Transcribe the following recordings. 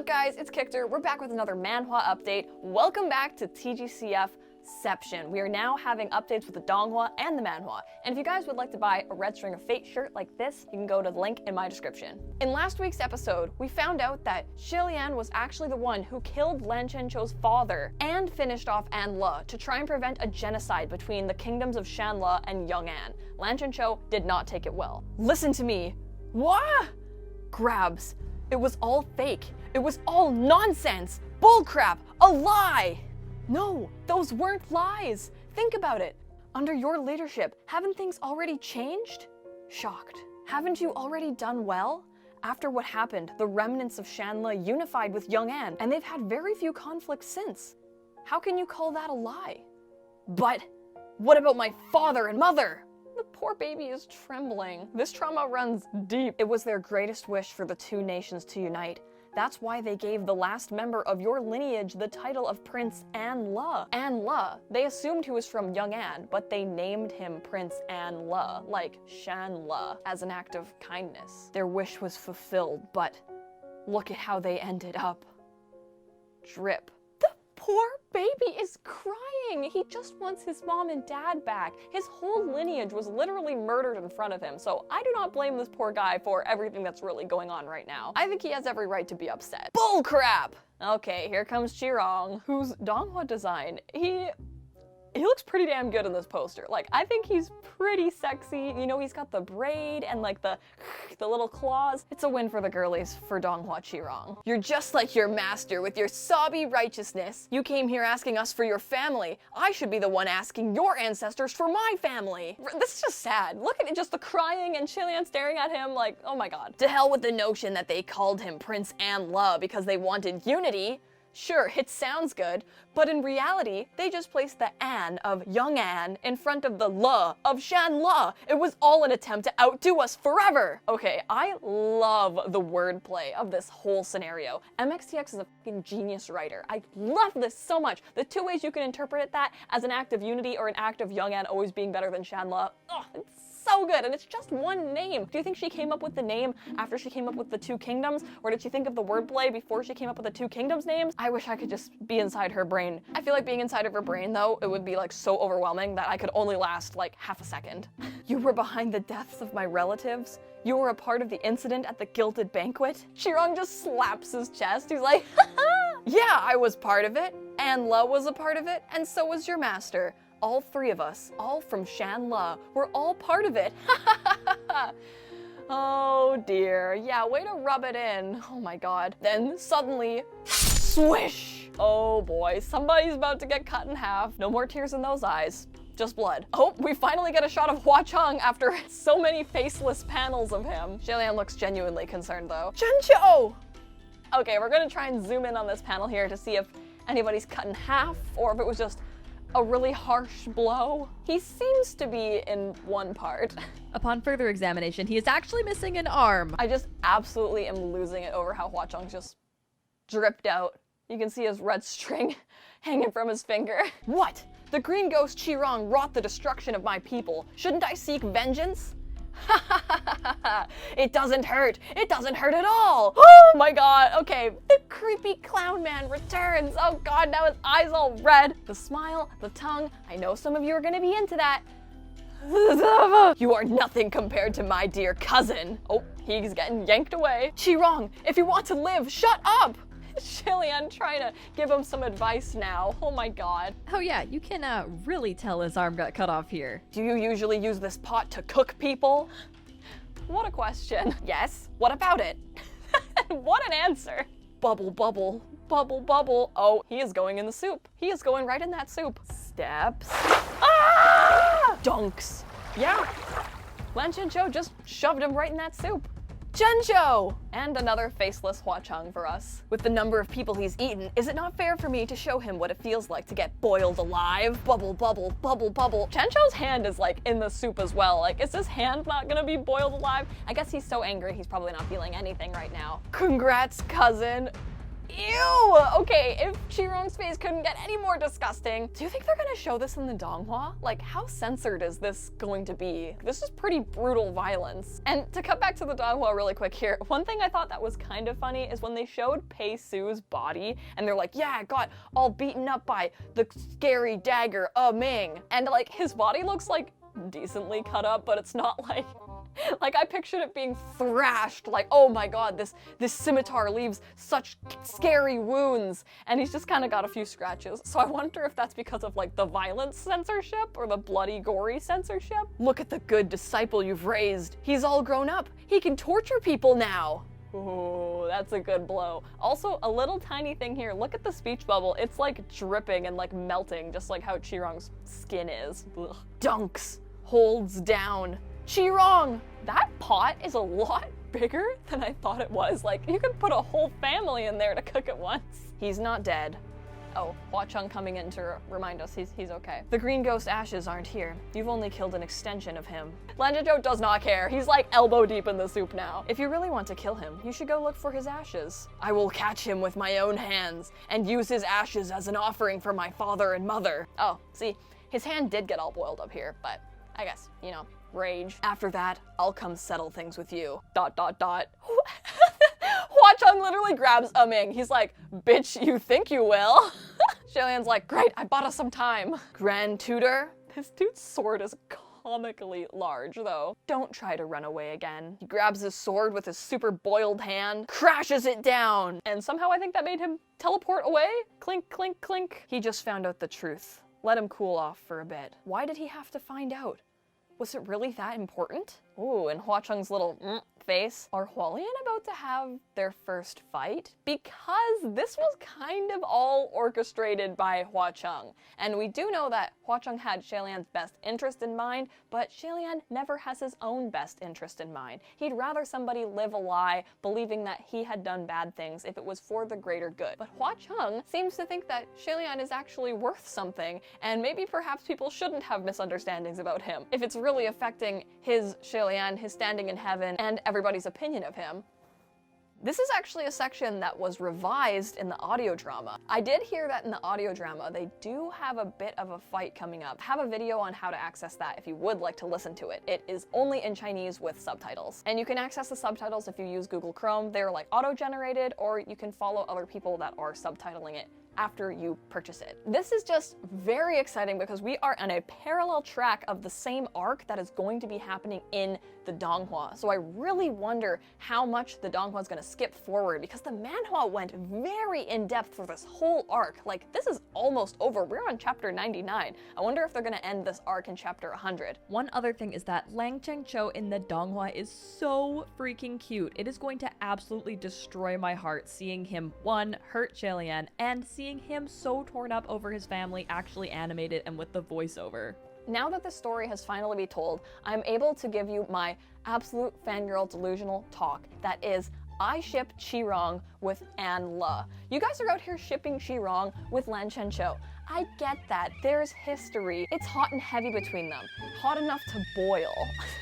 up guys, it's Qiangqiu. We're back with another manhua update. Welcome back to TGCFception. We are now having updates with the donghua and the manhua. And if you guys would like to buy a Red String of Fate shirt like this, you can go to the link in my description. In last week's episode, we found out that Lian was actually the one who killed Lan Qiangqiu's father and finished off MANHUA to try and prevent a genocide between the kingdoms of Shanle and Yong'an. Lan Qiangqiu did not take it well. Listen to me. What? Grabs. It was all fake. It was all nonsense. Bullcrap. A lie. No, those weren't lies. Think about it. Under your leadership, haven't things already changed? Shocked. Haven't you already done well? After what happened, the remnants of Shanle unified with Yong'an, and they've had very few conflicts since. How can you call that a lie? But what about my father and mother? The poor baby is trembling. This trauma runs deep. It was their greatest wish for the two nations to unite. That's why they gave the last member of your lineage the title of Prince Anle. Anle. They assumed he was from Yong'an, but they named him Prince Anle, like Shanle, as an act of kindness. Their wish was fulfilled, but look at how they ended up. Drip. The poor baby is crying. He just wants his mom and dad back. His whole lineage was literally murdered in front of him, so I do not blame this poor guy for everything that's really going on right now. I think he has every right to be upset. Bullcrap! Okay, here comes Rong, whose donghua design, he looks pretty damn good in this poster. Like, I think he's pretty sexy. You know, he's got the braid and like the little claws. It's a win for the girlies for donghua Rong. You're just like your master with your sobby righteousness. You came here asking us for your family. I should be the one asking your ancestors for my family. This is just sad. Look at it, just the crying and Lian staring at him like, oh my god. To hell with the notion that they called him Prince Anle because they wanted unity. Sure, it sounds good, but in reality, they just placed the An of Yong'an in front of the L of Shanle. It was all an attempt to outdo us forever. Okay, I love the wordplay of this whole scenario. MXTX is a fucking genius writer. I love this so much. The two ways you can interpret that as an act of unity or an act of Yong'an always being better than Shanle. Oh, it's so good, and it's just one name. Do you think she came up with the name after she came up with the two kingdoms, or did she think of the wordplay before she came up with the two kingdoms names? I wish I could just be inside her brain. I feel like being inside of her brain, though, it would be like so overwhelming that I could only last like half a second. You were behind the deaths of my relatives? You were a part of the incident at the gilded banquet? Rong just slaps his chest. He's like, yeah, I was part of it. Anle was a part of it, and so was your master. All three of us, all from Shanle, we're all part of it. Oh dear, yeah, way to rub it in. Oh my god. Then suddenly, swish! Oh boy, somebody's about to get cut in half. No more tears in those eyes, just blood. Oh, we finally get a shot of Cheng after so many faceless panels of him. Lian looks genuinely concerned though. Qiangqiu! Okay, we're gonna try and zoom in on this panel here to see if anybody's cut in half or if it was just a really harsh blow. He seems to be in one part. Upon further examination, he is actually missing an arm. I just absolutely am losing it over how Cheng just dripped out. You can see his red string hanging from his finger. What? The green ghost Rong wrought the destruction of my people. Shouldn't I seek vengeance? It doesn't hurt. It doesn't hurt at all. Oh my god. Okay, the creepy clown man returns. Oh god, now his eyes all red. The smile, the tongue. I know some of you are gonna be into that. You are nothing compared to my dear cousin. Oh, he's getting yanked away. Rong, if you want to live, shut up. Lian trying to give him some advice now. Oh my god. Oh yeah, you can really tell his arm got cut off here. Do you usually use this pot to cook people? What a question. Yes, what about it? What an answer. Bubble, bubble, bubble, bubble. Oh, he is going in the soup. He is going right in that soup. Steps. Ah! Dunks. Yeah. Lan Qiangqiu just shoved him right in that soup. Qiangqiu! And another faceless Cheng for us. With the number of people he's eaten, is it not fair for me to show him what it feels like to get boiled alive? Bubble, bubble, bubble, bubble. Qiangqiu's hand is like in the soup as well. Like, is his hand not gonna be boiled alive? I guess he's so angry he's probably not feeling anything right now. Congrats, cousin. Ew! Okay, if Qirong's face couldn't get any more disgusting, do you think they're gonna show this in the donghua? Like, how censored is this going to be? This is pretty brutal violence. And to cut back to the donghua really quick here, one thing I thought that was kind of funny is when they showed Pei Su's body, and they're like, yeah, it got all beaten up by the scary dagger, Ming. And like, his body looks like decently cut up, but it's not like I pictured it being thrashed, like, oh my god, this scimitar leaves such scary wounds, and he's just kind of got a few scratches. So I wonder if that's because of like the violence censorship or the bloody gory censorship. Look at the good disciple you've raised. He's all grown up. He can torture people now. Ooh, that's a good blow. Also, a little tiny thing here. Look at the speech bubble. It's like dripping and like melting, just like how Qirong's skin is. Ugh. Dunks. Holds down. Qirong! That pot is a lot bigger than I thought it was. Like, you could put a whole family in there to cook at once. He's not dead. Oh, Hua Cheng coming in to remind us he's okay. The green ghost ashes aren't here. You've only killed an extension of him. Lan Zhanzhou does not care. He's like elbow deep in the soup now. If you really want to kill him, you should go look for his ashes. I will catch him with my own hands and use his ashes as an offering for my father and mother. Oh, see, his hand did get all boiled up here, but I guess, you know, rage. After that, I'll come settle things with you. ... Hua Cheng literally grabs Ming. He's like, bitch, you think you will? Lian's like, great, I bought us some time. Grand Tutor? This dude's sword is comically large, though. Don't try to run away again. He grabs his sword with his super boiled hand, crashes it down, and somehow I think that made him teleport away? Clink, clink, clink. He just found out the truth. Let him cool off for a bit. Why did he have to find out? Was it really that important? Ooh, and Hua Cheng's little face. Are Hualien about to have their first fight? Because this was kind of all orchestrated by Hua Cheng. And we do know that Hua Cheng had Lian's best interest in mind, but Lian never has his own best interest in mind. He'd rather somebody live a lie, believing that he had done bad things if it was for the greater good. But Hua Cheng seems to think that Lian is actually worth something, and maybe perhaps people shouldn't have misunderstandings about him if it's really affecting his Lian, his standing in heaven, and everybody's opinion of him. This is actually a section that was revised in the audio drama. I did hear that in the audio drama, they do have a bit of a fight coming up. I have a video on how to access that if you would like to listen to it. It is only in Chinese with subtitles. And you can access the subtitles if you use Google Chrome. They're like auto-generated, or you can follow other people that are subtitling it after you purchase it. This is just very exciting because we are on a parallel track of the same arc that is going to be happening in the donghua. So I really wonder how much the donghua is going to skip forward, because the manhua went very in-depth for this whole arc. Like, this is almost over. We're on chapter 99. I wonder if they're going to end this arc in chapter 100. One other thing is that Qiangqiu in the donghua is so freaking cute. It is going to absolutely destroy my heart seeing him, one, hurt Lian, and seeing him so torn up over his family actually animated and with the voiceover. Now that the story has finally been told, I'm able to give you my absolute fangirl delusional talk. That is, I ship Qirong with An Le. You guys are out here shipping Qirong with Lan Zhanzhou. I get that. There's history. It's hot and heavy between them. Hot enough to boil.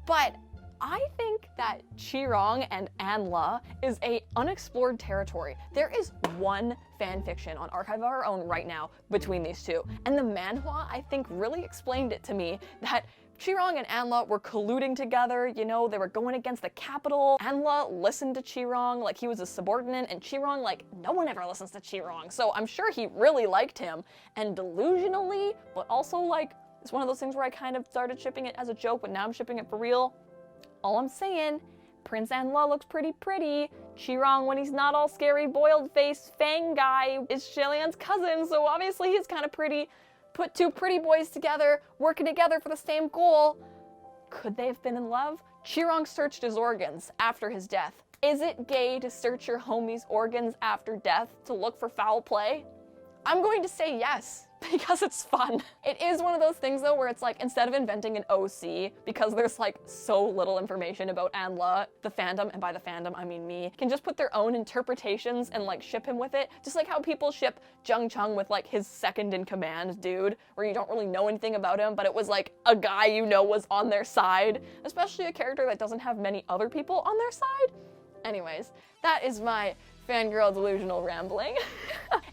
But I think that Qirong and An Le is a unexplored territory. There is one fanfiction on Archive of Our Own right now between these two. And the manhua, I think, really explained it to me that Qirong and An Le were colluding together, you know, they were going against the capital. An Le listened to Qirong like he was a subordinate, and Qirong, like, no one ever listens to Qirong. So I'm sure he really liked him. And delusionally, but also like, it's one of those things where I kind of started shipping it as a joke, but now I'm shipping it for real. All I'm saying, Prince An Le looks pretty. Qirong, when he's not all scary, boiled-faced fang guy, is Lian's cousin, so obviously he's kind of pretty. Put two pretty boys together, working together for the same goal. Could they have been in love? Qirong searched his organs after his death. Is it gay to search your homie's organs after death to look for foul play? I'm going to say yes, because it's fun. It is one of those things though where it's like, instead of inventing an OC, because there's like so little information about An Le, the fandom, and by the fandom I mean me, can just put their own interpretations and like ship him with it, just like how people ship Zheng Cheng with like his second in command dude, where you don't really know anything about him, but it was like a guy you know was on their side, especially a character that doesn't have many other people on their side. Anyways, that is my fangirl delusional rambling.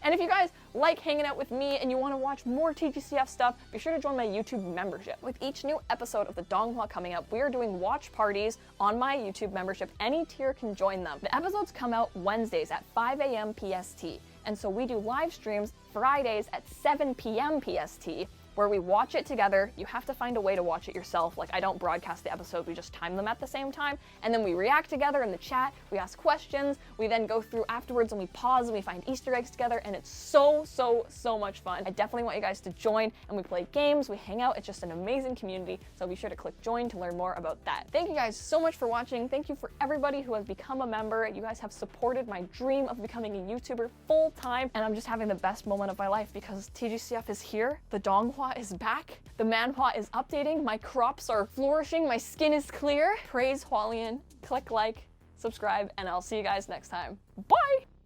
And if you guys like hanging out with me and you want to watch more TGCF stuff, be sure to join my YouTube membership. With each new episode of the Donghua coming up, we are doing watch parties on my YouTube membership. Any tier can join them. The episodes come out Wednesdays at 5 a.m. PST, and so we do live streams Fridays at 7 p.m. PST, where we watch it together. You have to find a way to watch it yourself. Like, I don't broadcast the episode, we just time them at the same time, and then we react together in the chat, we ask questions, we then go through afterwards and we pause and we find Easter eggs together, and it's so much fun. I definitely want you guys to join, and we play games, we hang out. It's just an amazing community, so be sure to click join to learn more about that. Thank you guys so much for watching. Thank you for everybody who has become a member. You guys have supported my dream of becoming a YouTuber full time, and I'm just having the best moment of my life because TGCF is here, the Donghua is back, the manhua is updating, my crops are flourishing, my skin is clear. Praise Lian. Click like, subscribe, and I'll see you guys next time. Bye!